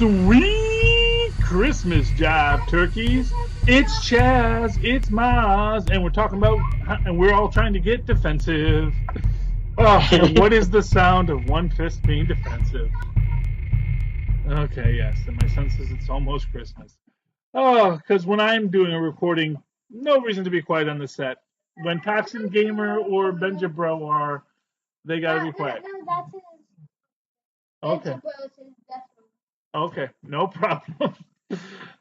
Sweet Christmas jive turkeys. It's Chaz, it's Mozz, and we're all trying to get defensive. Oh, and what is the sound of one fist being defensive? Okay, yes, and my son says it's almost Christmas. Oh, because when I'm doing a recording, no reason to be quiet on the set. When Toxin Gamer or Benja Bro are, they gotta be quiet. No, that's his. Okay. That's Okay, no problem.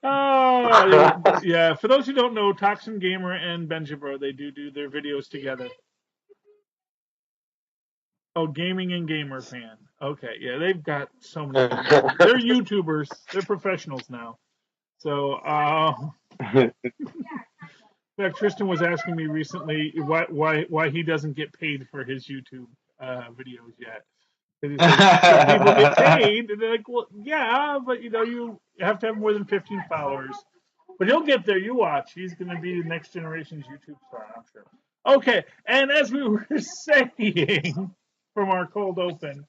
Oh, yeah. For those who don't know, Toxin Gamer and Benjabro, they do their videos together. Oh, Gaming and Gamer Fan. Okay, yeah, they've got so many. They're YouTubers. They're professionals now. So, in fact, Tristan was asking me recently why he doesn't get paid for his YouTube videos yet. He says, people get paid, and they're like, well, yeah, but you have to have more than 15 followers. But he'll get there. You watch. He's going to be the next generation's YouTube star, I'm sure. Okay, and as we were saying from our cold open,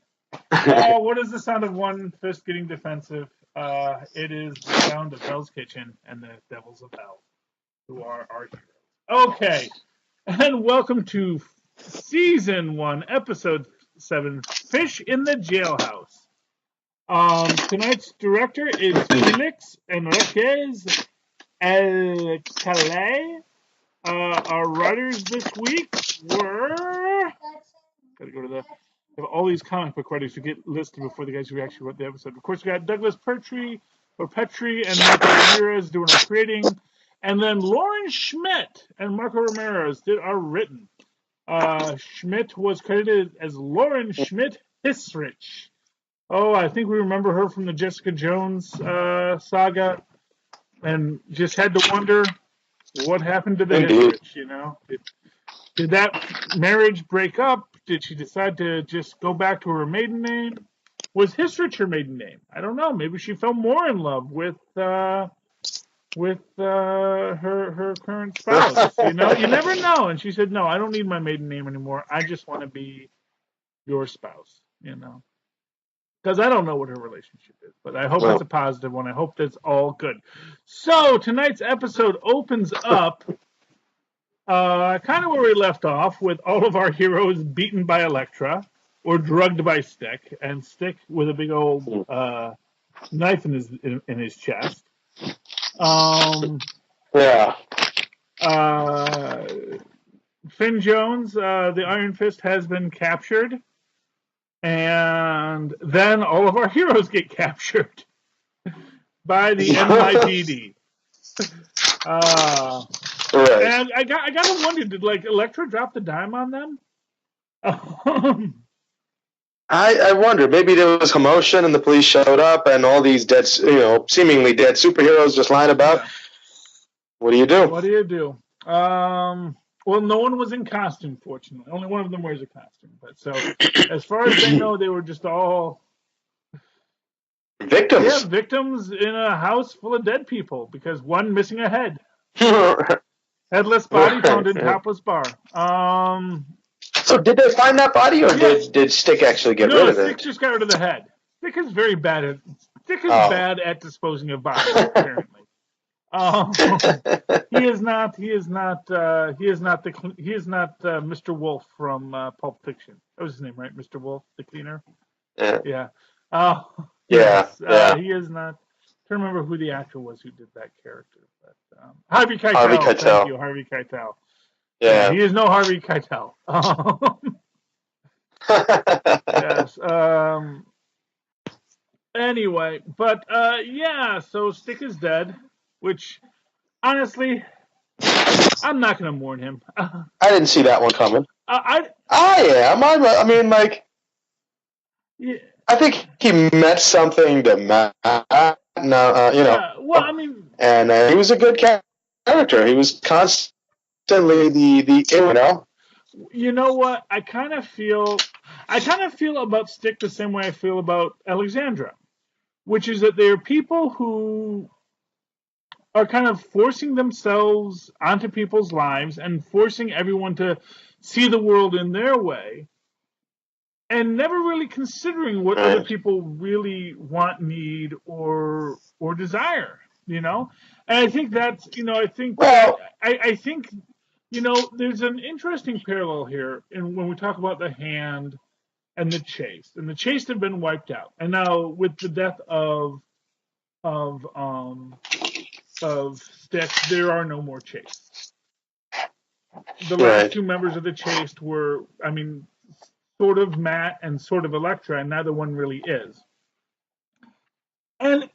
what is the sound of one fist getting defensive? It is the sound of Hell's Kitchen and the Devils of Hell, who are our heroes. Okay, and welcome to Season 1, Episode 7, Fish in the Jailhouse. Tonight's director is Felix Enriquez Calais. Our writers this week were... Gotta go to the... Have all these comic book writers who get listed before the guys who actually wrote the episode. Of course, we got Douglas Petrie and Marco Ramirez doing our creating. And then Lauren Schmidt and Marco Ramirez did our written. Schmidt was credited as Lauren Schmidt Hisrich. Oh, I think we remember her from the Jessica Jones saga, and just had to wonder what happened to the Hisrich. Did that marriage break up? Did she decide to just go back to her maiden name? Was Hisrich her maiden name? I don't know. Maybe she fell more in love with her current spouse. You never know. And she said, no, I don't need my maiden name anymore. I just want to be your spouse, because I don't know what her relationship is, but I hope it's a positive one. I hope that's all good. So tonight's episode opens up kind of where we left off, with all of our heroes beaten by Elektra or drugged by Stick, and Stick with a big old knife in his chest. Finn Jones, the Iron Fist, has been captured, and then all of our heroes get captured by the NYPD. And I gotta wonder, did Elektra drop the dime on them? I wonder. Maybe there was commotion and the police showed up, and all these seemingly dead superheroes just lying about. Yeah. What do you do? Well, no one was in costume, fortunately. Only one of them wears a costume. But so, as far as they know, they were just all victims. Yeah, victims in a house full of dead people because one missing a head. Headless body found in topless bar. So did they find that body, or did Stick actually get rid of it? No, Stick just got rid of the head. Stick is very bad at bad at disposing of bodies, apparently. He is not Mr. Wolf from Pulp Fiction. That was his name, right? Mr. Wolf, the cleaner. Yeah. Yes, he is not. I can't remember who the actor was who did that character, but Harvey Keitel. Harvey Keitel. Thank you, Harvey Keitel. Yeah, he is no Harvey Keitel. Yes. Anyway, but so Stick is dead, which honestly, I'm not going to mourn him. I didn't see that one coming. I am. I mean, yeah. I think he meant something to Matt. Well, I mean, and he was a good character. He was constantly the. You know what? I kind of feel about Stick the same way I feel about Alexandra, which is that they're people who are kind of forcing themselves onto people's lives and forcing everyone to see the world in their way. and never really considering what other people really want, need, or desire. And I think that's I think there's an interesting parallel here when we talk about the hand and the chaste. And the chaste have been wiped out, and now with the death of Styx, there are no more chaste. The last two members of the chaste were, sort of Matt and sort of Elektra, and neither one really is. And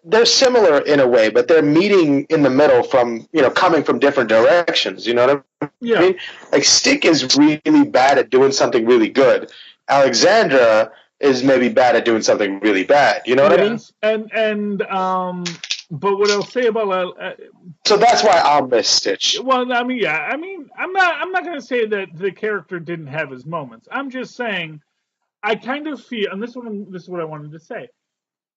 they're similar in a way, but they're meeting in the middle from coming from different directions. You know what I mean? Like Stick is really bad at doing something really good. Alexandra is maybe bad at doing something really bad. You know what I mean? But what I'll say about so that's why I'll miss Stitch. Well, I'm not going to say that the character didn't have his moments. I'm just saying I kind of feel, and this is what I wanted to say,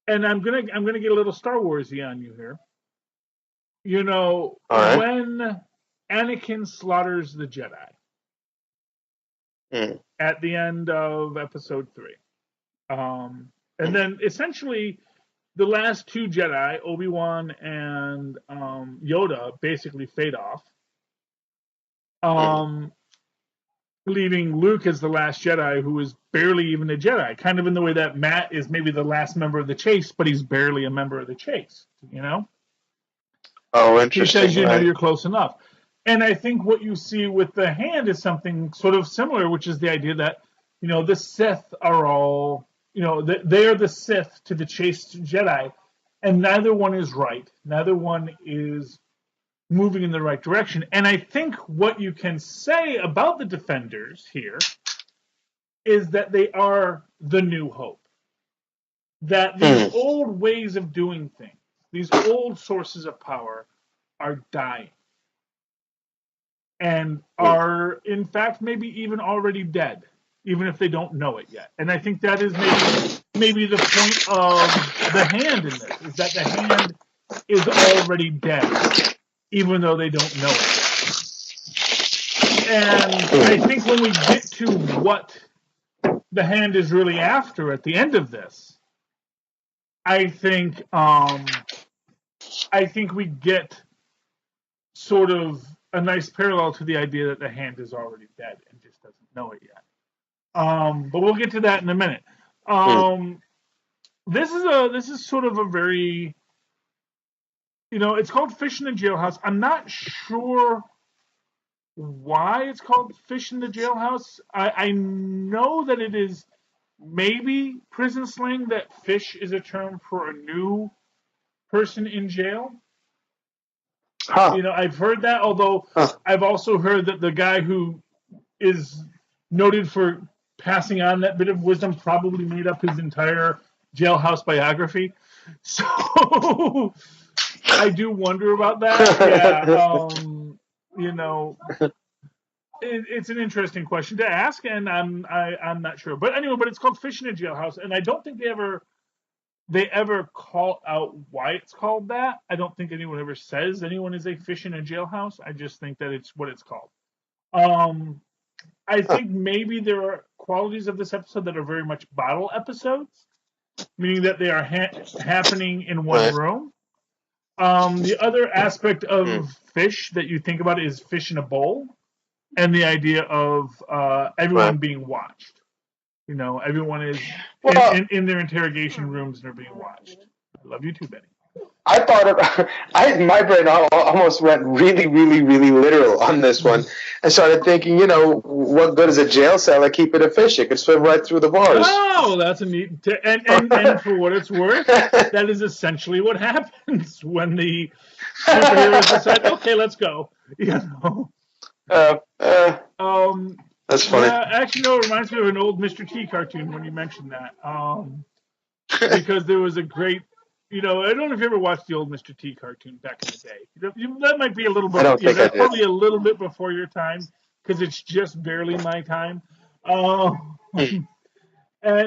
and I'm gonna get a little Star Warsy on you here. When Anakin slaughters the Jedi at the end of Episode 3, and then essentially the last two Jedi, Obi-Wan and Yoda, basically fade off, leaving Luke as the last Jedi, who is barely even a Jedi, kind of in the way that Matt is maybe the last member of the Chase, but he's barely a member of the Chase, Oh, interesting. He says, you're close enough. And I think what you see with the hand is something sort of similar, which is the idea that, the Sith are all... they are the Sith to the chaste Jedi, and neither one is right. Neither one is moving in the right direction. And I think what you can say about the Defenders here is that they are the new hope. That these old ways of doing things, these old sources of power, are dying. And are, in fact, maybe even already dead, even if they don't know it yet. And I think that is maybe the point of the hand in this, is that the hand is already dead, even though they don't know it. And I think when we get to what the hand is really after at the end of this, I think we get sort of a nice parallel to the idea that the hand is already dead and just doesn't know it yet. But we'll get to that in a minute. This is sort of a very, it's called Fish in the Jailhouse. I'm not sure why it's called Fish in the Jailhouse. I know that it is maybe prison slang, that fish is a term for a new person in jail. I've heard that, although I've also heard that the guy who is noted for passing on that bit of wisdom probably made up his entire jailhouse biography. So I do wonder about that. Yeah. It's an interesting question to ask, and I'm not sure. But anyway, it's called Fish in a Jailhouse, and I don't think they ever call out why it's called that. I don't think anyone ever says anyone is a fish in a jailhouse. I just think that it's what it's called. I think maybe there are qualities of this episode that are very much bottle episodes, meaning that they are happening in one room. The other aspect of fish that you think about is fish in a bowl, and the idea of everyone being watched. Everyone is in their interrogation rooms and are being watched. I love you too, Benny. I thought my brain almost went really, really, really literal on this one, and started thinking, what good is a jail cell? I keep it a fish; it could swim right through the bars. Oh, that's a neat. And for what it's worth, that is essentially what happens when the superheroes decide, okay, let's go. That's funny. Yeah, actually, no, it reminds me of an old Mr. T cartoon when you mentioned that. Because there was a great, I don't know if you ever watched the old Mr. T cartoon back in the day. That might be a little bit, that's probably a little bit before your time, because it's just barely my time. And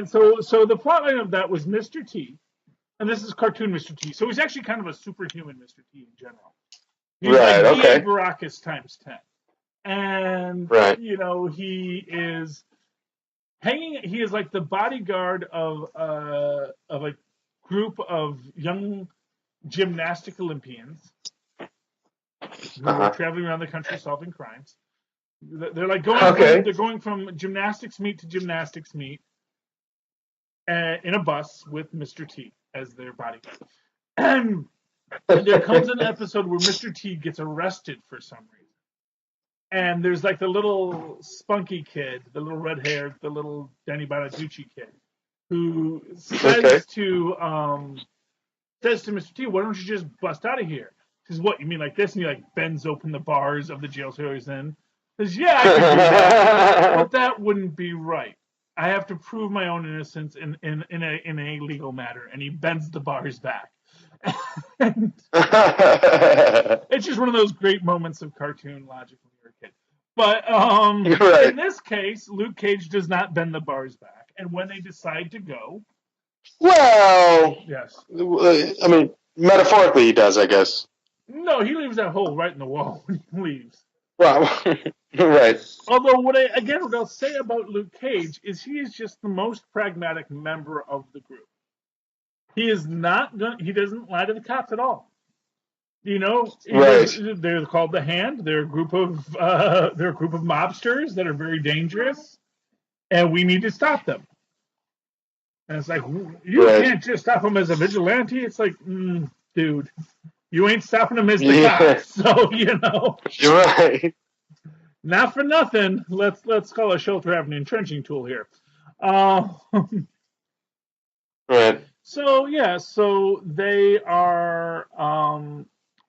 so the plotline of that was Mr. T, and this is cartoon Mr. T. So he's actually kind of a superhuman Mr. T in general. He's like Baracus times 10. and Right. he is hanging. He is like the bodyguard of a group of young gymnastic Olympians who are traveling around the country solving crimes. They're like going from gymnastics meet to gymnastics meet in a bus with Mr. T as their bodyguard. And there comes an episode where Mr. T gets arrested for some reason. And there's like the little spunky kid, the little red haired, the little Danny Bonaducci kid, who says to Mr. T, "Why don't you just bust out of here?" He says, "What, you mean like this?" And he like bends open the bars of the jail cell he's in. He says, "Yeah, I could do that, but that wouldn't be right. I have to prove my own innocence in a legal matter." And he bends the bars back. It's just one of those great moments of cartoon logic when you're a kid. But in this case, Luke Cage does not bend the bars back. And when they decide to go, yes, I mean, metaphorically, he does, I guess. No, he leaves that hole right in the wall when he leaves. Well, right. Although, what I'll say about Luke Cage is he is just the most pragmatic member of the group. He is not he doesn't lie to the cops at all. They're called the Hand. They're a group of mobsters that are very dangerous, and we need to stop them. And it's like, you can't just stop them as a vigilante. It's like, dude, you ain't stopping them as the cops. So you're right. Not for nothing. Let's call a shelter have an entrenching tool here. Right. So they are.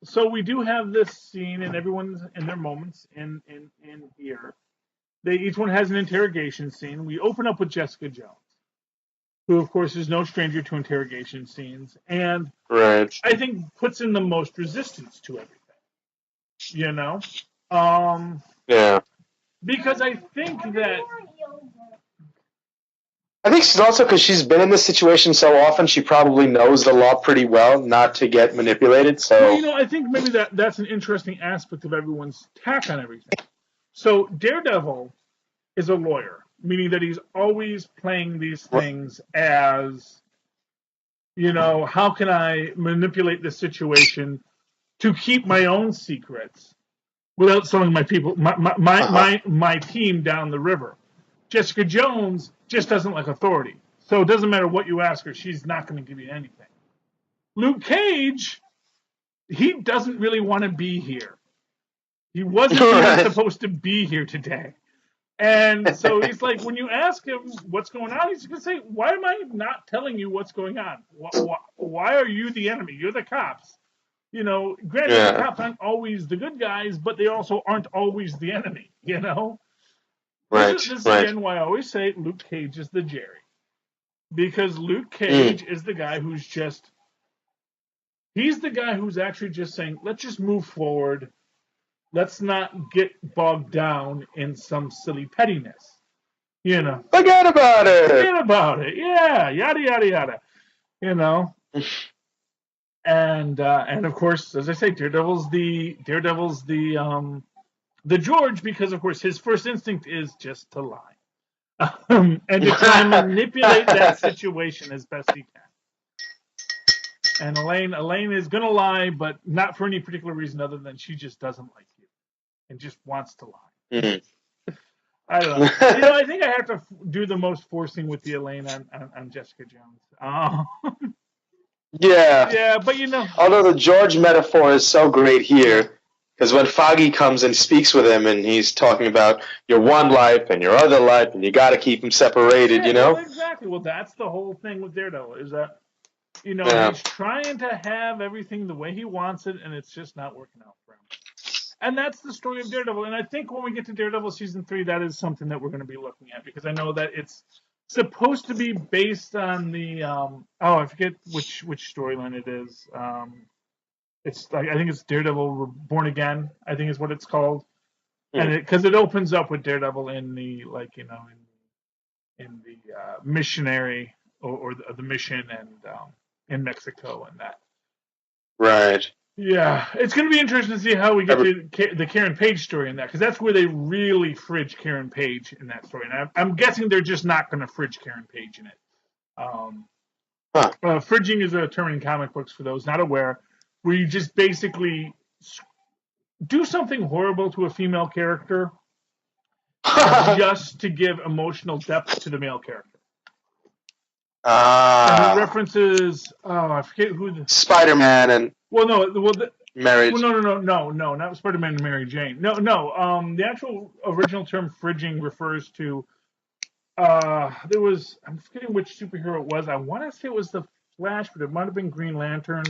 So we do have this scene, and everyone's in their moments in here. Each one has an interrogation scene. We open up with Jessica Jones, who of course is no stranger to interrogation scenes, and I think puts in the most resistance to everything. Yeah. Because I think she's also, because she's been in this situation so often, she probably knows the law pretty well not to get manipulated. So I think maybe that's an interesting aspect of everyone's take on everything. So Daredevil is a lawyer, meaning that he's always playing these things as, how can I manipulate the situation to keep my own secrets without selling my people, my team down the river. Jessica Jones just doesn't like authority. So it doesn't matter what you ask her, she's not going to give you anything. Luke Cage, he doesn't really want to be here. He wasn't even supposed to be here today. And so he's like, when you ask him what's going on, he's going to say, why am I not telling you what's going on? Why are you the enemy? You're the cops. Granted, the cops aren't always the good guys, but they also aren't always the enemy, This is again why I always say Luke Cage is the Jerry. Because Luke Cage is the guy he's the guy who's actually just saying, let's just move forward. Let's not get bogged down in some silly pettiness. Forget about it. Forget about it. Yeah, yada yada yada. And of course, as I say, Daredevil's the George, because of course his first instinct is just to lie, and to try and manipulate that situation as best he can. And Elaine is gonna lie, but not for any particular reason other than she just doesn't like you and just wants to lie. I don't know. I think I have to do the most forcing with the Elaine on Jessica Jones. Yeah, but although the George metaphor is so great here, because when Foggy comes and speaks with him, and he's talking about your one life and your other life, and you got to keep them separated, Well, exactly. Well, that's the whole thing with Daredevil, is that he's trying to have everything the way he wants it, and it's just not working out for him. And that's the story of Daredevil. And I think when we get to Daredevil season 3, that is something that we're going to be looking at, because I know that it's supposed to be based on the I forget which storyline it is. It's like, I think it's Daredevil Born Again, I think is what it's called. And because it opens up with Daredevil in the in the missionary or the mission and in Mexico and that. Right. Yeah, it's going to be interesting to see how we get to the Karen Page story in that, because that's where they really fridge Karen Page in that story. And I'm guessing they're just not going to fridge Karen Page in it. Fridging is a term in comic books, for those not aware, where you just basically do something horrible to a female character just to give emotional depth to the male character. And it references, I forget who. Spider-Man and. Marriage. Well, no, not Spider-Man and Mary Jane. No. The actual original term fridging refers to. There was, I'm forgetting which superhero it was. I want to say it was the Flash, but it might have been Green Lantern,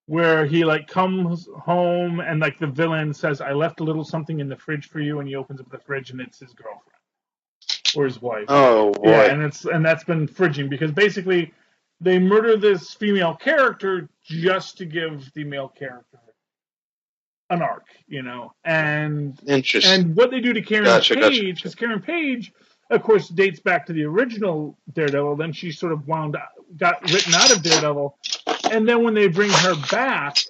where he like comes home and like the villain says, "I left a little something in the fridge for you," and he opens up the fridge and it's his girlfriend or his wife. Oh boy! Yeah, and that's been fridging, because basically they murder this female character just to give the male character an arc, and what they do to Karen Page, because Karen Page, of course, dates back to the original Daredevil. Then she sort of got written out of Daredevil, and then when they bring her back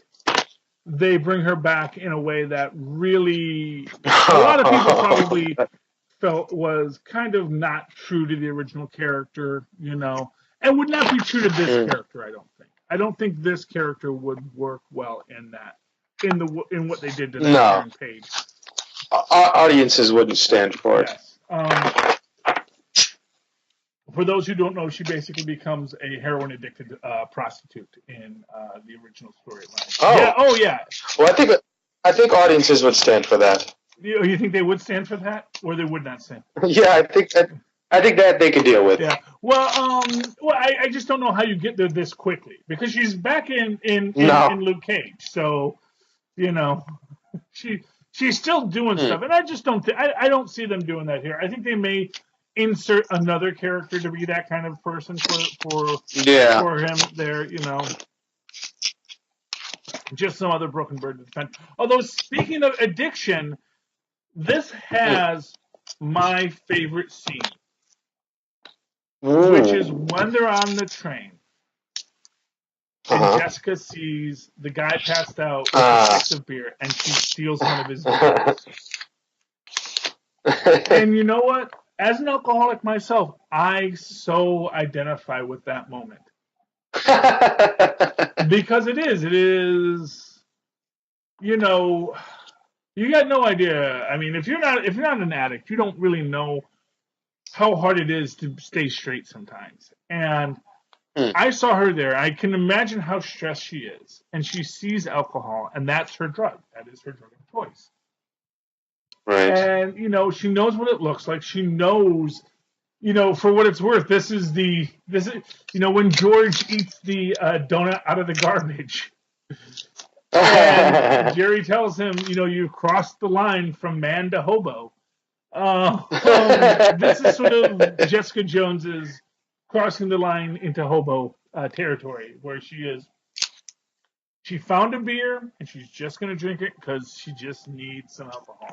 in a way that really a lot of people probably felt was kind of not true to the original character, and would not be true to this character. I don't think this character would work well in that. In what they did to Karen Page. Audiences wouldn't stand for it. Yes. For those who don't know, she basically becomes a heroin-addicted prostitute in the original storyline. Oh. Yeah. Well, I think audiences would stand for that. You think they would stand for that, or they would not stand? Yeah, I think that they could deal with. Yeah. Well, I just don't know how you get there this quickly, because she's back in Luke Cage, so. She's still doing stuff, and I just don't. I don't see them doing that here. I think they may insert another character to be that kind of person for him there. Just some other broken bird to defend. Although, speaking of addiction, this has my favorite scene, which is when they're on the train. And Jessica sees the guy passed out with a six of beer, and she steals one of his beers. And you know what? As an alcoholic myself, I so identify with that moment. Because it is, you got no idea. I mean, if you're not an addict, you don't really know how hard it is to stay straight sometimes. And I saw her there. I can imagine how stressed she is. And she sees alcohol, and that's her drug. That is her drug of choice. Right. And, she knows what it looks like. She knows, for what it's worth, this is when George eats the donut out of the garbage. And Jerry tells him, you've crossed the line from man to hobo. This is sort of Jessica Jones's crossing the line into hobo territory, where she found a beer and she's just going to drink it because she just needs some alcohol.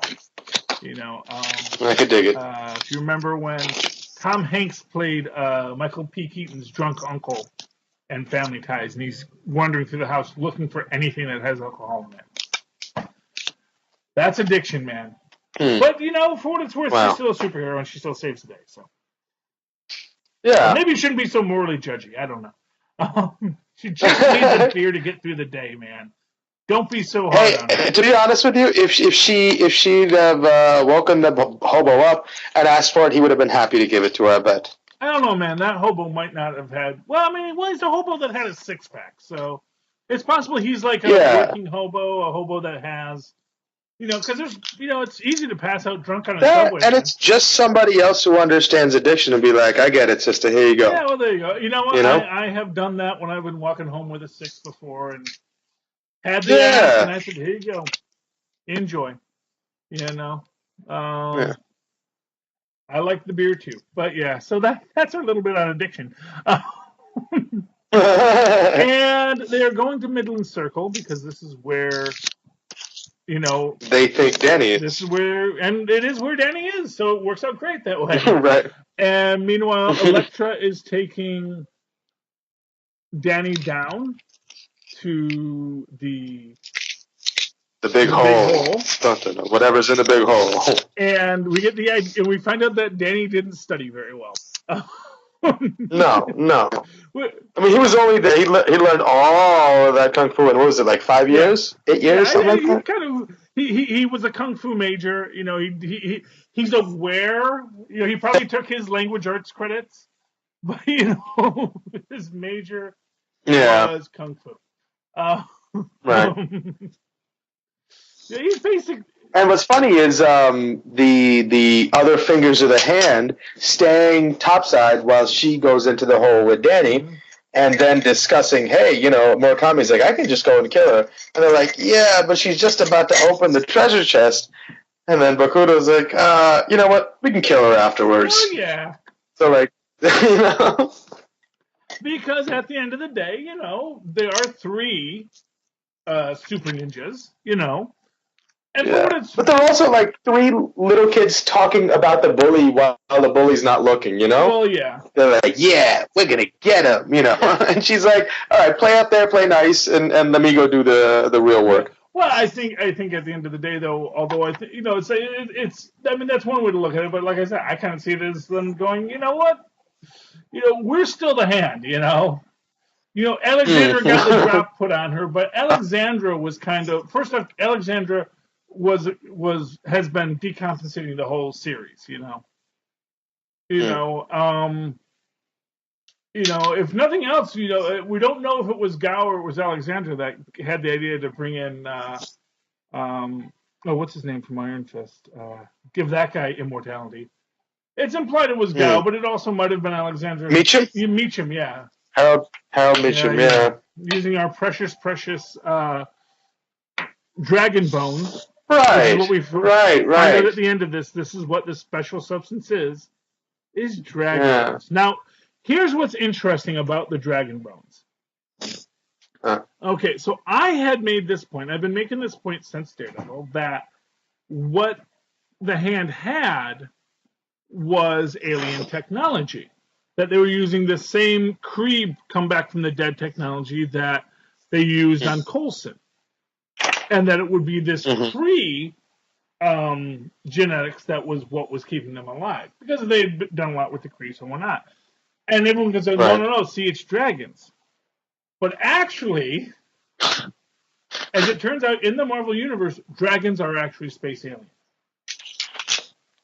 I could dig it. If you remember when Tom Hanks played Michael P. Keaton's drunk uncle in Family Ties, and he's wandering through the house looking for anything that has alcohol in it. That's addiction, man. But, for what it's worth, she's still a superhero and she still saves the day, so. Yeah. Maybe you shouldn't be so morally judgy. I don't know. She just needs a beer to get through the day, man. Don't be so hard on her. To be honest with you, if she'd have woken the hobo up and asked for it, he would have been happy to give it to her, I bet. I don't know, man. That hobo might not have had. He's a hobo that had a six-pack, so it's possible he's like a working hobo, a hobo that has. Because there's, it's easy to pass out drunk on a subway. And it's just somebody else who understands addiction and be like, I get it, sister, here you go. Yeah, well, there you go. You know what? I have done that when I've been walking home with a six before and had the ass, and I said, here you go. Enjoy. I like the beer too. But yeah, so that's a little bit on addiction. And they're going to Midland Circle because this is where... they think Danny is. This is and it is where Danny is, so it works out great that way. Right. And meanwhile, Elektra is taking Danny down to the big hole. Whatever's in the big hole. And we get the idea, and we find out that Danny didn't study very well. No. I mean, he was only there. He learned all of that kung fu in, what was it, like 5 years, 8 years, something like that. He was a kung fu major. He's aware. He probably took his language arts credits, but his major was kung fu. Right. He's basic. And what's funny is the other fingers of the hand staying topside while she goes into the hole with Danny, and then discussing, hey, Murakami's like, I can just go and kill her. And they're like, yeah, but she's just about to open the treasure chest. And then Bakuto's like, you know what? We can kill her afterwards. Oh, yeah. So, like, Because at the end of the day, there are 3 super ninjas, And but they're also like 3 little kids talking about the bully while the bully's not looking, Well, yeah. They're like, yeah, we're going to get him, And she's like, all right, play up there, play nice, and let me go do the real work. Well, I think at the end of the day, though, although I think, it's, I mean, that's one way to look at it. But like I said, I kind of see it as them going, you know what? We're still the hand, Alexandra got the drop put on her, but Alexandra was kind of, first off, Alexandra has been decompensating the whole series, if nothing else, we don't know if it was Gao or it was Alexandra that had the idea to bring in what's his name from Iron Fist? Give that guy immortality. It's implied it was Gao, but it also might have been Alexandra. Meacham, yeah. Harold Meacham, yeah. Using our precious dragon bones. Right, find out at the end of this. This is what this special substance is dragon bones. Now, here's what's interesting about the dragon bones. Okay, so I had made this point. I've been making this point since Daredevil, that what the hand had was alien technology. That they were using the same Kree come back from the dead technology that they used on Coulson. And that it would be this Kree genetics that was what was keeping them alive. Because they had done a lot with the Kree, so why not? And everyone can say, no, see, it's dragons. But actually, as it turns out, in the Marvel Universe, dragons are actually space aliens.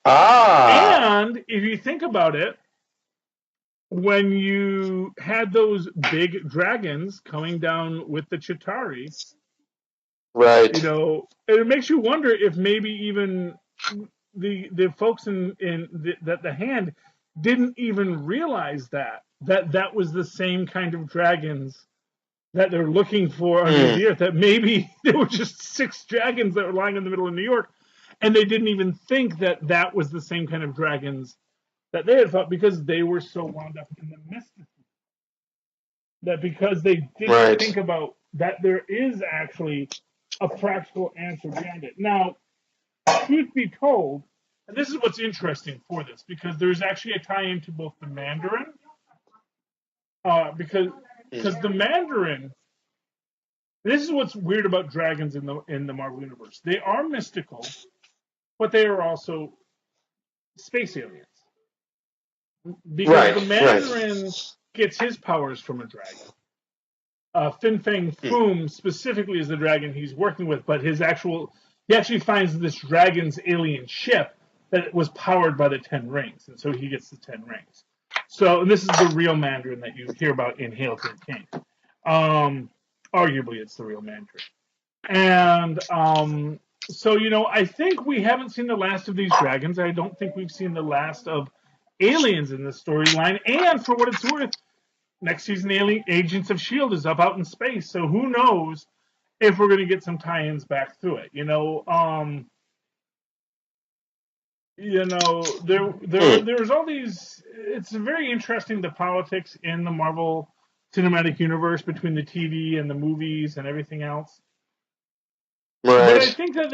And if you think about it, when you had those big dragons coming down with the Chitauri, right? It makes you wonder if maybe even the folks in the hand didn't even realize that was the same kind of dragons that they're looking for under the earth. That maybe there were just 6 dragons that were lying in the middle of New York, and they didn't even think that was the same kind of dragons that they had thought, because they were so wound up in the mysticism. That because they didn't think about that there is actually a practical answer behind it. Now, truth be told, and this is what's interesting for this, because there's actually a tie-in to both the Mandarin, because the Mandarin, this is what's weird about dragons in the Marvel Universe. They are mystical, but they are also space aliens. Because the Mandarin gets his powers from a dragon. Fin Fang Foom specifically is the dragon he's working with, but he actually finds this dragon's alien ship that was powered by the 10 rings, and so he gets the 10 rings. So, and this is the real Mandarin that you hear about in Hail to the King. Arguably, it's the real Mandarin. And so, I think we haven't seen the last of these dragons. I don't think we've seen the last of aliens in this storyline. And for what it's worth, next season, Agents of S.H.I.E.L.D. is up out in space. So who knows if we're going to get some tie-ins back through it. There's all these. It's very interesting, the politics in the Marvel Cinematic Universe between the TV and the movies and everything else. Right. But I think that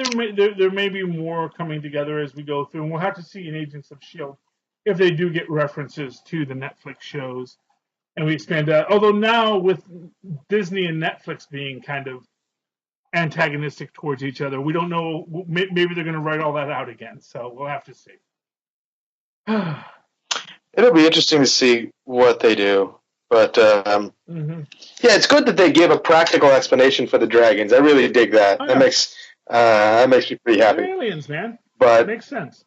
there may be more coming together as we go through, and we'll have to see in Agents of S.H.I.E.L.D. if they do get references to the Netflix shows and we expand that. Although now with Disney and Netflix being kind of antagonistic towards each other, we don't know. Maybe they're going to write all that out again. So we'll have to see. It'll be interesting to see what they do. But yeah, it's good that they give a practical explanation for the dragons. I really dig that. Oh, yeah. That makes me pretty happy. They're aliens, man. But it makes sense.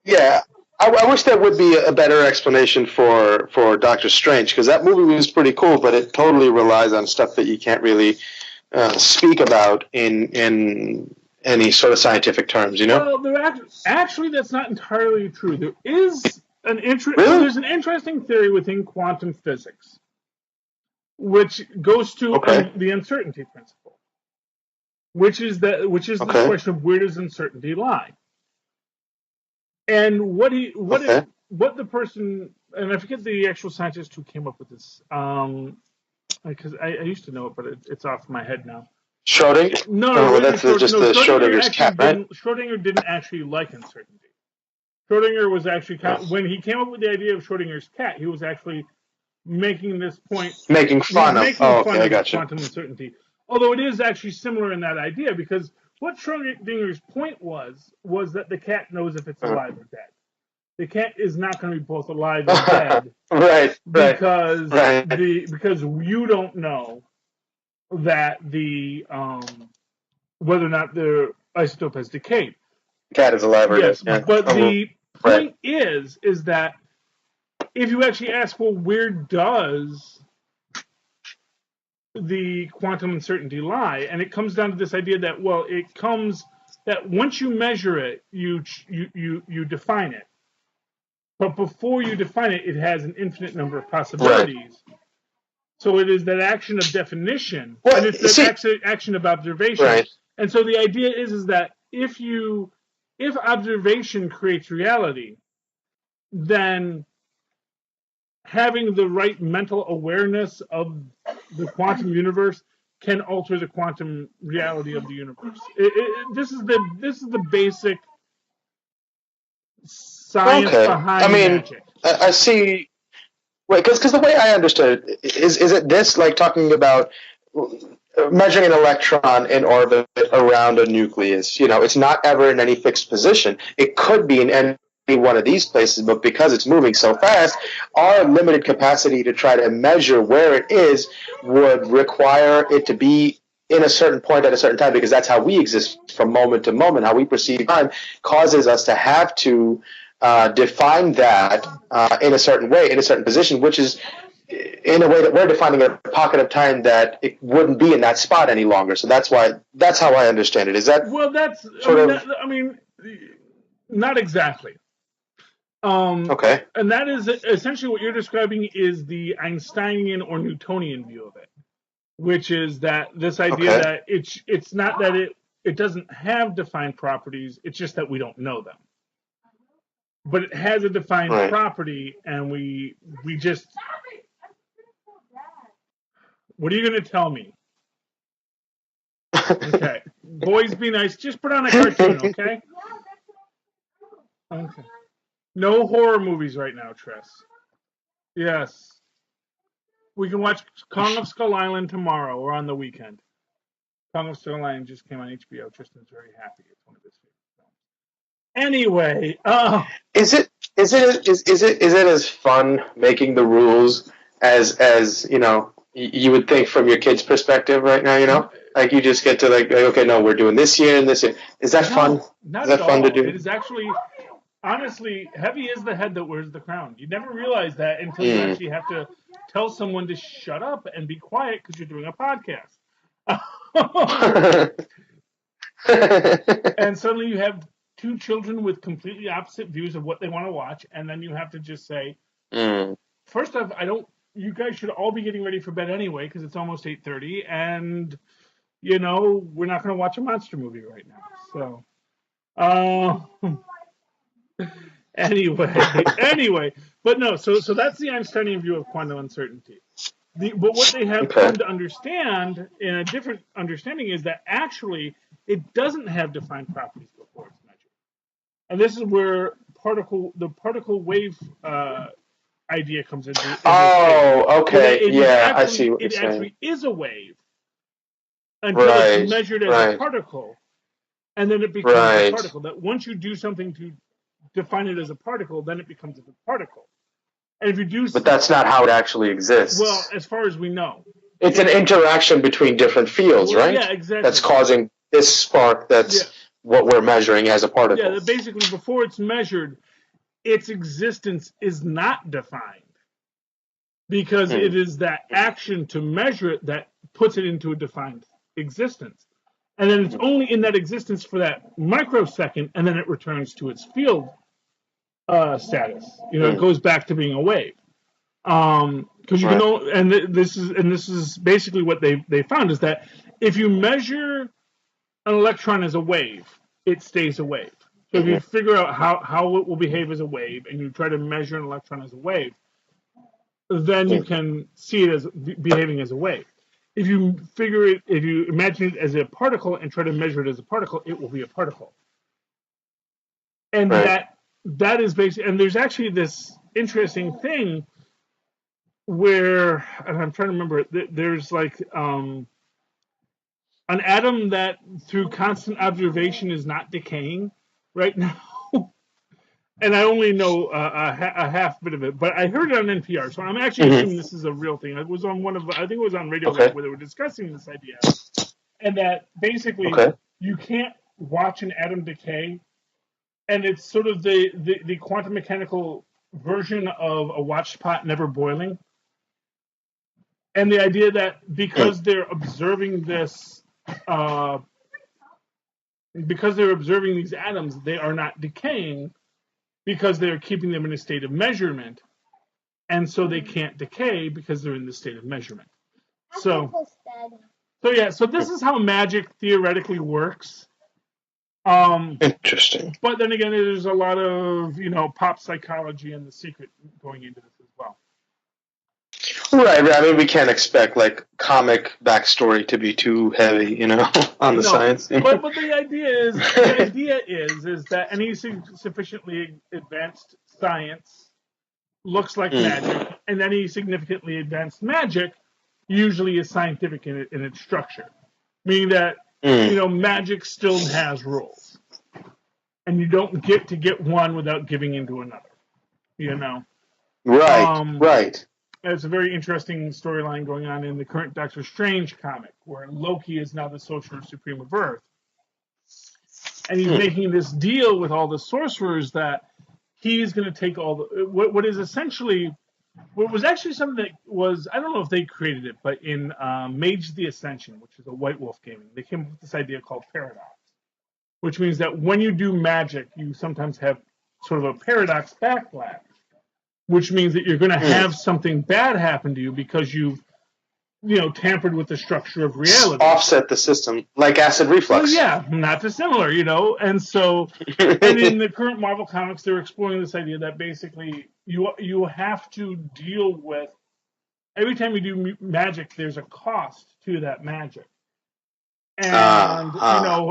Yeah, I wish there would be a better explanation for Doctor Strange, because that movie was pretty cool, but it totally relies on stuff that you can't really speak about in any sort of scientific terms, you know? Well, actually, that's not entirely true. There is there's an interesting theory within quantum physics, which goes to the uncertainty principle, which is the question of where does uncertainty lie. And what the person, and I forget the actual scientist who came up with this, because I used to know it, but it's off my head now. Schrodinger? No, that's just the Schrodinger's cat, right? Schrodinger didn't actually like uncertainty. Schrodinger was actually when he came up with the idea of Schrodinger's cat, he was actually making this point, making fun of quantum uncertainty. Although it is actually similar in that idea, because what Schrodinger's point was that the cat knows if it's alive or dead. The cat is not going to be both alive and dead, right? Because you don't know that the whether or not the isotope has decayed. Cat is alive or dead. Yes, but the point is that if you actually ask, well, where does the quantum uncertainty lie? And it comes down to this idea that, that once you measure it, you define it. But before you define it, it has an infinite number of possibilities. Right. So it is that action of definition, and it's that action of observation. Right. And so the idea is that if observation creates reality, then having the right mental awareness of the quantum universe can alter the quantum reality of the universe. This is the basic science behind magic. I see. Wait, because the way I understood it is it this, like, talking about measuring an electron in orbit around a nucleus? You know, it's not ever in any fixed position. It could be in any one of these places, but because it's moving so fast, our limited capacity to try to measure where it is would require it to be in a certain point at a certain time, because that's how we exist from moment to moment. How we perceive time causes us to have to define that in a certain way, in a certain position, which is in a way that we're defining a pocket of time that it wouldn't be in that spot any longer. So that's how I understand it. Is that not exactly. Okay. And that is essentially what you're describing is the Einsteinian or Newtonian view of it, which is that this idea that it's not that it doesn't have defined properties, it's just that we don't know them. But it has a defined property, and we just... What are you going to tell me? Okay. Boys, be nice. Just put on a cartoon, okay? Okay. No horror movies right now, Tress. Yes. We can watch Kong of Skull Island tomorrow or on the weekend. Kong of Skull Island just came on HBO. Tristan's very happy. It's one of his favorite films. Anyway, is it as fun making the rules as you know you would think from your kid's perspective right now? You know, like you just get to like okay, no, we're doing this year and this year. Is that fun? Not at all. To do? It is actually. Honestly, heavy is the head that wears the crown. You never realize that until you actually have to tell someone to shut up and be quiet because you're doing a podcast. And suddenly you have two children with completely opposite views of what they want to watch, and then you have to just say, first off, you guys should all be getting ready for bed anyway because it's almost 8:30, and, you know, we're not going to watch a monster movie right now. So, Anyway, but no, so that's the Einsteinian view of quantum uncertainty. But what they have come to understand in a different understanding is that actually it doesn't have defined properties before it's measured. And this is where the particle wave idea comes into okay. Yeah, I see what you're saying. It actually is a wave until it's measured as a particle, and then it becomes a particle. That once you do something to define it as a particle, then it becomes a particle. And if you do, but that's not how it actually exists. Well, as far as we know, it's an interaction between different fields, right? Yeah, exactly. That's causing this spark. That's what we're measuring as a particle. Yeah, basically before it's measured, its existence is not defined because it is that action to measure it that puts it into a defined existence. And then it's only in that existence for that microsecond, and then it returns to its field status. It goes back to being a wave. Because you can, and this is basically what they found is that if you measure an electron as a wave, it stays a wave. So if you figure out how it will behave as a wave, and you try to measure an electron as a wave, then you can see it as behaving as a wave. If you imagine it as a particle and try to measure it as a particle, it will be a particle. And that is basically, and there's actually this interesting thing where, and I'm trying to remember it, there's like an atom that through constant observation is not decaying right now. And I only know a half bit of it, but I heard it on NPR, so I'm actually assuming this is a real thing. It was on I think it was on Radio where they were discussing this idea, and that basically you can't watch an atom decay, and it's sort of the quantum mechanical version of a watched pot never boiling, and the idea that because they're observing this, because they're observing these atoms, they are not decaying. Because they're keeping them in a state of measurement, and so they can't decay because they're in the state of measurement. So this is how magic theoretically works. Interesting. But then again, there's a lot of pop psychology and the secret going into this as well. Right. I mean, we can't expect like comic backstory to be too heavy, on the science. But the idea is that any sufficiently advanced science looks like magic, and any significantly advanced magic usually is scientific in its structure, meaning that magic still has rules, and you don't get one without giving into another. Right. It's a very interesting storyline going on in the current Doctor Strange comic, where Loki is now the Sorcerer Supreme of Earth. And he's making this deal with all the sorcerers that he's going to take all the... What was actually something that was... I don't know if they created it, but in Mage the Ascension, which is a White Wolf game, they came up with this idea called paradox, which means that when you do magic, you sometimes have sort of a paradox backlash. Which means that you're going to have something bad happen to you because you've, tampered with the structure of reality. Offset the system, like acid reflux. Well, yeah, not dissimilar, And so, and in the current Marvel comics, they're exploring this idea that basically you have to deal with, every time you do magic, there's a cost to that magic. And,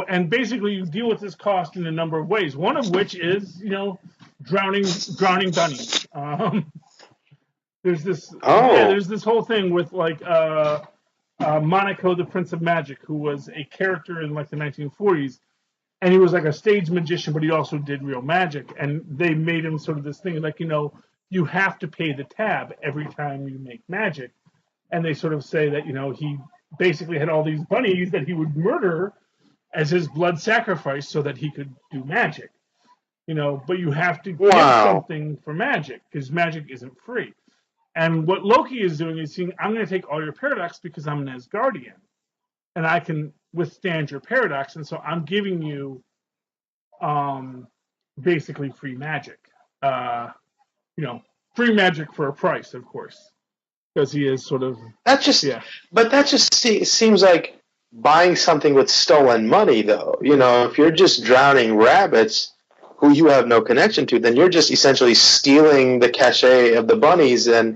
and basically you deal with this cost in a number of ways. One of which is, drowning bunnies. There's this whole thing with like Monaco, the Prince of Magic, who was a character in like the 1940s, and he was like a stage magician, but he also did real magic. And they made him sort of this thing like, you have to pay the tab every time you make magic. And they sort of say that, he basically had all these bunnies that he would murder as his blood sacrifice so that he could do magic. But you have to give something for magic because magic isn't free. And what Loki is doing is saying, I'm going to take all your paradox because I'm an Asgardian and I can withstand your paradox. And so I'm giving you basically free magic. Free magic for a price, of course. Because he is sort of... But that just seems like buying something with stolen money, though. If you're just drowning rabbits who you have no connection to, then you're just essentially stealing the cachet of the bunnies and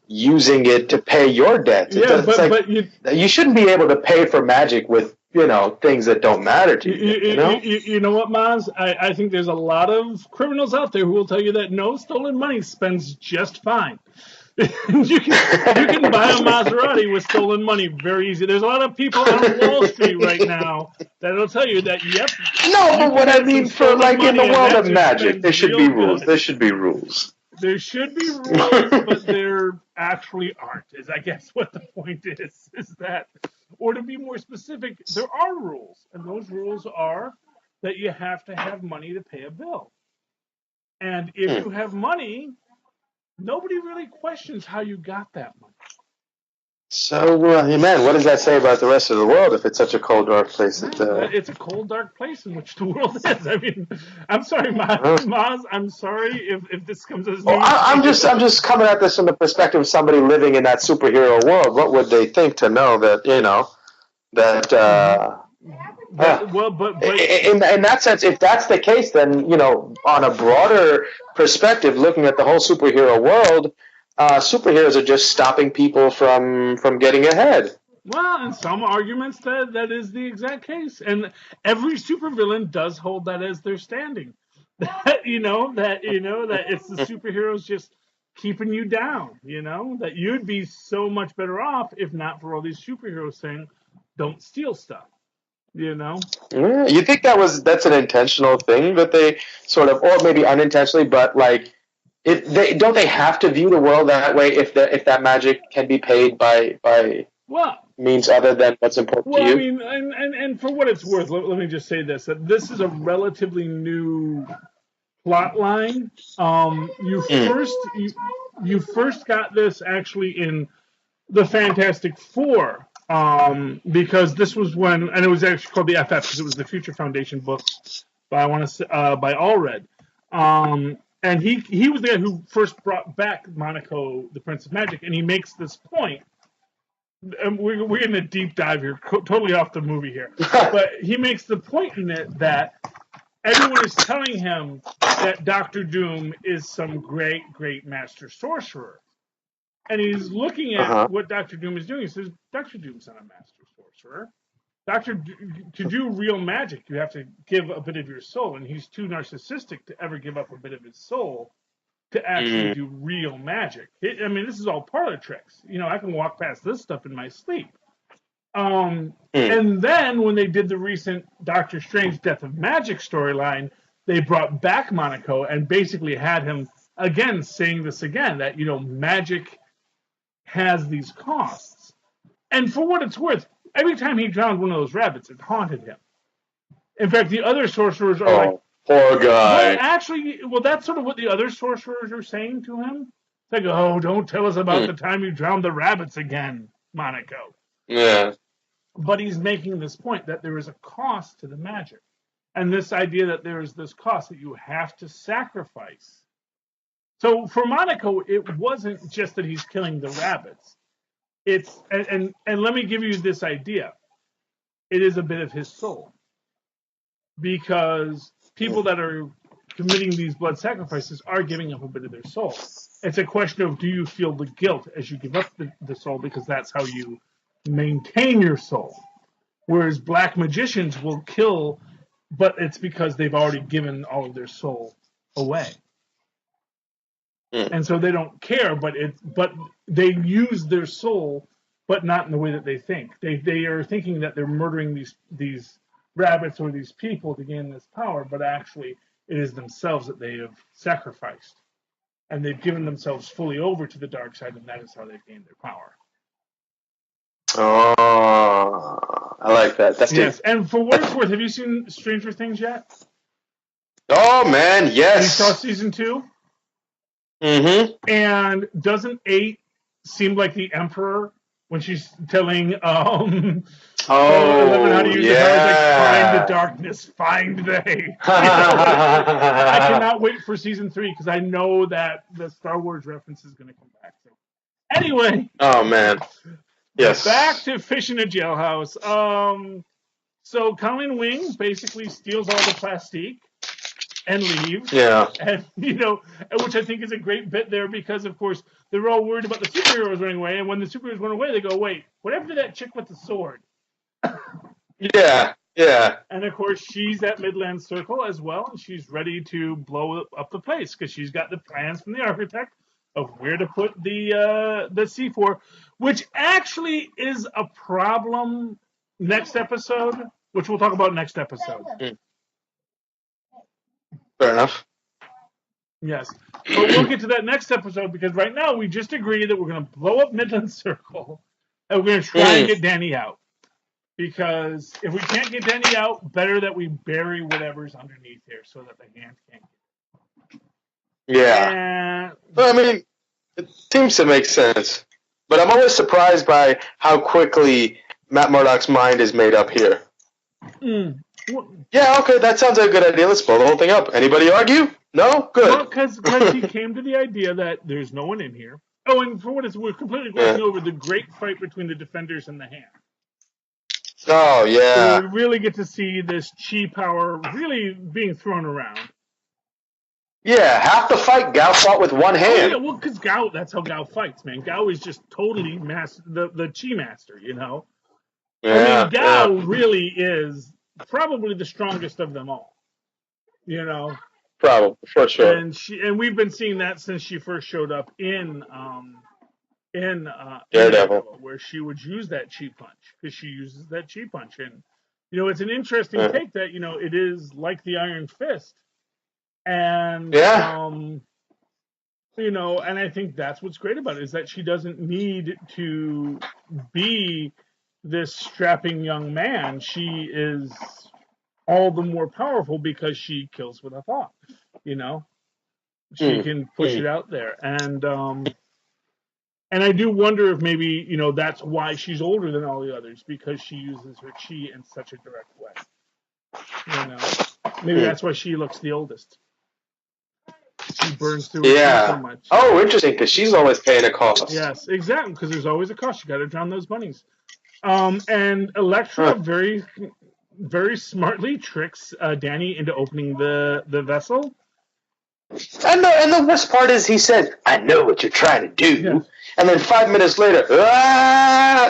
using it to pay your debt. Yeah, but you shouldn't be able to pay for magic with things that don't matter to you. You know what, Mozz? I think there's a lot of criminals out there who will tell you that no, stolen money spends just fine. you can buy a Maserati with stolen money very easy. There's a lot of people on Wall Street right now that'll tell you that. Yep. No, but what I mean for like in the world of magic, there should be rules. There should be rules. There should be rules, but there actually aren't. Is I guess what the point is. Is that, or to be more specific, there are rules, and those rules are that you have to have money to pay a bill, and if you have money, nobody really questions how you got that money. So, man, what does that say about the rest of the world if it's such a cold, dark place? It's a cold, dark place in which the world is. I mean, I'm sorry, Mozz. I'm sorry if this comes as news. I'm just coming at this from the perspective of somebody living in that superhero world. What would they think to know that but in that sense, if that's the case, then on a broader perspective, looking at the whole superhero world. Superheroes are just stopping people from getting ahead. Well, in some arguments, that is the exact case, and every supervillain does hold that as their standing. That it's the superheroes just keeping you down. That you'd be so much better off if not for all these superheroes saying, "Don't steal stuff." Yeah, you think that's an intentional thing that they sort of, or maybe unintentionally, but like. Don't they have to view the world that way if that magic can be paid by means other than what's important to you? I mean, and for what it's worth, let me just say this: that this is a relatively new plot line. You first got this actually in the Fantastic Four, because this was when, and it was actually called the FF because it was the Future Foundation book by Allred. And he was the guy who first brought back Monaco, the Prince of Magic, and he makes this point. And we're in a deep dive here, totally off the movie here. But he makes the point in it that everyone is telling him that Dr. Doom is some great, great master sorcerer. And he's looking at what Dr. Doom is doing. He says, Dr. Doom's not a master sorcerer. To do real magic, you have to give a bit of your soul, and he's too narcissistic to ever give up a bit of his soul to actually do real magic. This is all parlor tricks. I can walk past this stuff in my sleep. And then when they did the recent Doctor Strange Death of Magic storyline, they brought back Monaco and basically had him again saying this again, that magic has these costs. And for what it's worth, every time he drowned one of those rabbits, it haunted him. In fact, the other sorcerers are like, poor guy. That's sort of what the other sorcerers are saying to him. It's like, oh, don't tell us about the time you drowned the rabbits again, Monaco. Yeah. But he's making this point that there is a cost to the magic. And this idea that there is this cost that you have to sacrifice. So for Monaco, it wasn't just that he's killing the rabbits. It's and let me give you this idea. It is a bit of his soul, because people that are committing these blood sacrifices are giving up a bit of their soul. It's a question of, do you feel the guilt as you give up the soul, because that's how you maintain your soul. Whereas black magicians will kill, but it's because they've already given all of their soul away. And so they don't care, but they use their soul, but not in the way that they think. They are thinking that they're murdering these rabbits or these people to gain this power, but actually it is themselves that they have sacrificed. And they've given themselves fully over to the dark side, and that is how they've gained their power. Oh, I like that. That's yes. And for what it's worth, have you seen Stranger Things yet? Oh man, yes. You saw season 2? Mm-hmm. And doesn't 8 seem like the Emperor when she's telling 11 how to use the powers, like, find the darkness, find they. I cannot wait for season 3 because I know that the Star Wars reference is going to come back. So anyway. Oh man. Yes. Back to Fish in a Jailhouse. So Colleen Wing basically steals all the plastique and leaves. Yeah. And, which I think is a great bit there because, of course, they're all worried about the superheroes running away. And when the superheroes run away, they go, wait, what happened to that chick with the sword? Yeah, yeah. And of course, she's at Midland Circle as well, and she's ready to blow up the place because she's got the plans from the architect of where to put the C4, which actually is a problem next episode, which we'll talk about next episode. Fair enough. Yes, but we'll get to that next episode because right now we just agreed that we're going to blow up Midland Circle and we're going to try and get Danny out. Because if we can't get Danny out, better that we bury whatever's underneath here so that the hand can't get it. Yeah. Well, I mean, it seems to make sense. But I'm always surprised by how quickly Matt Murdock's mind is made up here. Yeah, okay, that sounds like a good idea. Let's blow the whole thing up. Anybody argue? No? Good. Well, because he came to the idea that there's no one in here. Oh, and for what it's we're completely glossing over the great fight between the Defenders and the Hand. Oh, yeah. So we really get to see this chi power really being thrown around. Yeah, half the fight, Gao fought with one hand. Oh, yeah, well, because Gao, that's how Gao fights, man. Gao is just totally the chi master, you know? Yeah, I mean, Gao really is probably the strongest of them all, you know? Probably, for sure. And we've been seeing that since she first showed up in Daredevil, where she would use that chi punch because she uses that chi punch, and you know it's an interesting take that you know it is like the Iron Fist, and you know, and I think that's what's great about it is that she doesn't need to be this strapping young man. She is all the more powerful because she kills with a thought. You know, she can push it out there, and I do wonder if maybe, you know, that's why she's older than all the others, because she uses her chi in such a direct way. You know, maybe that's why she looks the oldest. She burns through her so much. Oh, interesting, because she's always paying a cost. Yes, exactly, because there's always a cost. You got to drown those bunnies. And Elektra very, very smartly tricks Danny into opening the vessel. And the worst part is he said, "I know what you're trying to do." Yeah. And then 5 minutes later,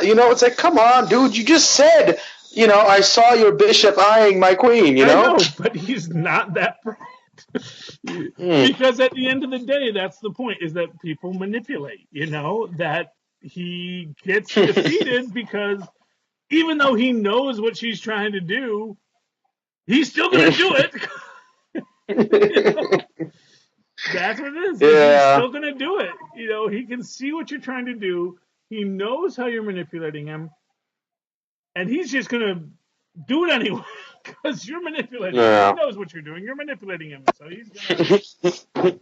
you know, it's like, come on, dude, you just said, you know, I saw your bishop eyeing my queen, you know? I know, but he's not that bright. Because at the end of the day, that's the point, is that people manipulate, you know, that he gets defeated because even though he knows what she's trying to do, he's still going to do it. You know? That's what it is. Yeah. He's still going to do it. You know, he can see what you're trying to do. He knows how you're manipulating him. And he's just going to do it anyway because you're manipulating him. He knows what you're doing. You're manipulating him. So he's going to...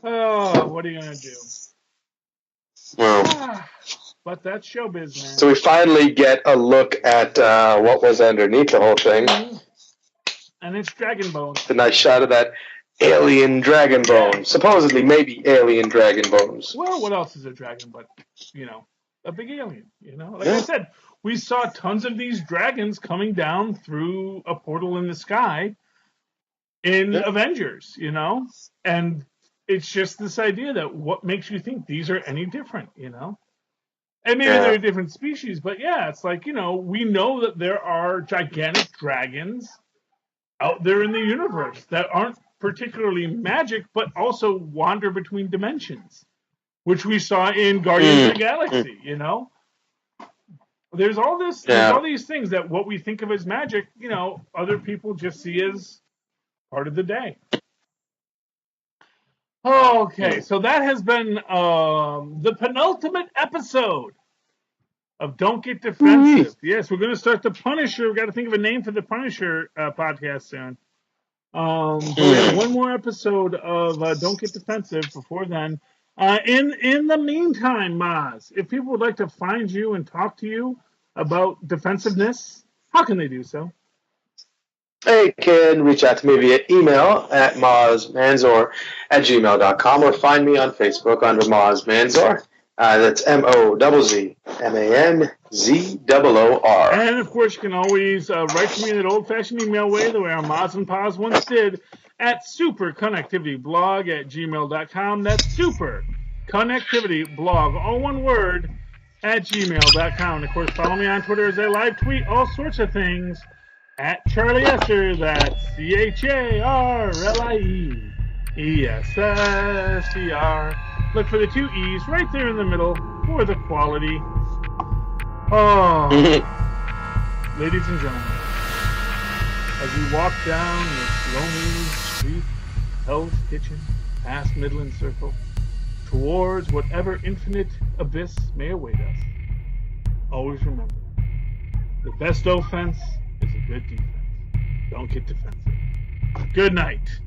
Oh, what are you going to do? Well... But that's showbiz, man. So we finally get a look at what was underneath the whole thing. And it's dragon bones. The nice shot of that alien dragon bone. Supposedly, maybe alien dragon bones. Well, what else is a dragon but, you know, a big alien, you know? Like I said, we saw tons of these dragons coming down through a portal in the sky in Avengers, you know? And it's just this idea that what makes you think these are any different, you know? And maybe they're a different species, but yeah, it's like, you know, we know that there are gigantic dragons out there in the universe that aren't particularly magic, but also wander between dimensions, which we saw in Guardians of the Galaxy, you know? There's all this, there's all these things that what we think of as magic, you know, other people just see as part of the day. Okay, so that has been the penultimate episode of Don't Get Defensive. Yes, we're going to start the Punisher. We've got to think of a name for the Punisher podcast soon. But we have one more episode of Don't Get Defensive before then. In the meantime, Mozz, if people would like to find you and talk to you about defensiveness, how can they do so? They can reach out to me via email at mozzmanzor@gmail.com or find me on Facebook under Mozz Manzor. That's MOZZMANZOOR. And of course, you can always write to me in that old-fashioned email way, the way our Mozz and Paz once did, at superconnectivityblog@gmail.com. That's superconnectivityblog, all one word, @gmail.com. And of course, follow me on Twitter as I live tweet all sorts of things at Charlie Esser. That's CharlieEsser. Look for the 2 E's right there in the middle for the quality. Oh, ladies and gentlemen, as we walk down this lonely street, Hell's Kitchen, past Midland Circle, towards whatever infinite abyss may await us, always remember, the best offense is a good defense. Don't get defensive. Good night.